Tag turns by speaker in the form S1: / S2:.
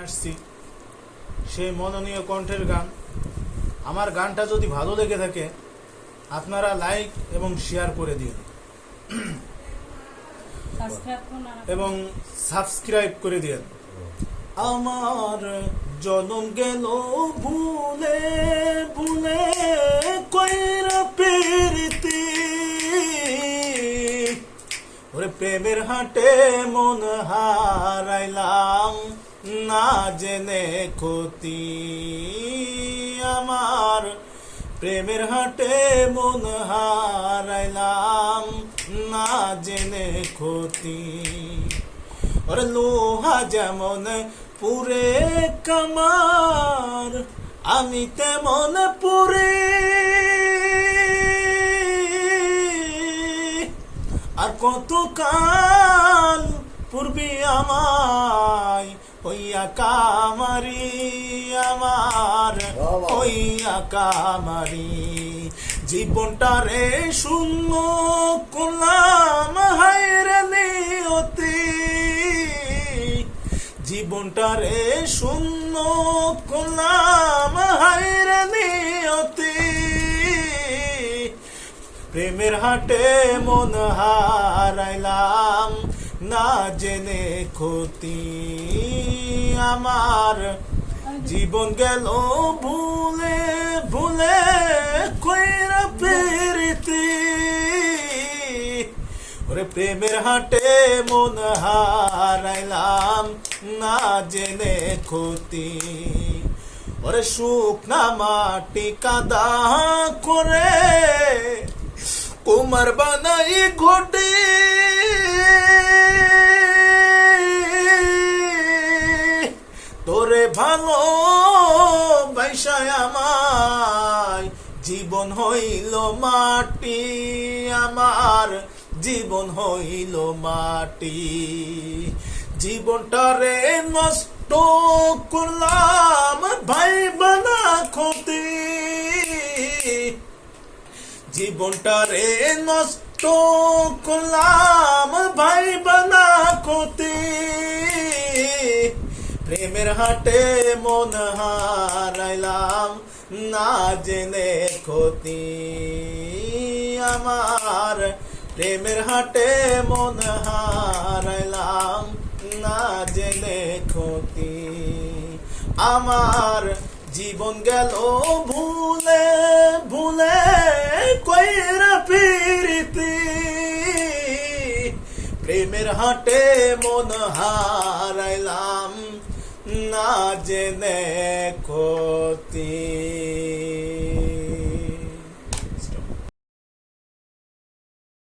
S1: আসছি সেই মননীয় কণ্ঠের গান। আমার গানটা যদি ভালো লেগে থাকে আপনারা লাইক এবং শেয়ার করে দিন এবং সাবস্ক্রাইব করে দিন। আমার জনম গেল ভুলে ভুলে কইরা পেরিতি, ওরে প্রেমের হাটে মন হারাইলাম না জেনে ক্ষতি। আমার প্রেমের হাটে মন হারাইলাম না জেনে ক্ষতি। ওরে লোহা যেমন পুরে কামার, আমি তেমন পুরে, আর কত কাল পূর্বে আমায় হইয়া কামারি, আমার হইয়া কামারি। জীবনটারে শূন্য করলাম হায়রে নিয়তি, জীবনটারে শূন্য করলাম হায়রে নিয়তি। প্রেমের হাটে মন হারাইলাম না জেনে ক্ষতি। আমার জীবন গেল ভুলে ভুলে কইরা পেরিতি, ওরে প্রেমের হাটে মন হারাইলাম না জেনে ক্ষতি। ওরে শুকনা মাটি কাদা করে কুমার বানাই ঘটে, তোরে ভালো বাইসায় আমায় জীবন হইল মাটি, আমার জীবন হইল মাটি। জীবনটারে নষ্ট করলাম ভাই বানা ক্ষতি, জীবনটারে নষ্ট করলাম ভাই বানা ক্ষতি। প্রেমের হাটে মন হারাইলাম না জেনে ক্ষতি। আমার প্রেমের হাটে মন হারাইলাম না জেনে ক্ষতি। আমার জীবন গেল ভুলে ভুলে কইরা পিরিতি, প্রেমের হাটে মন হারাইলাম না জেনে ক্ষতি।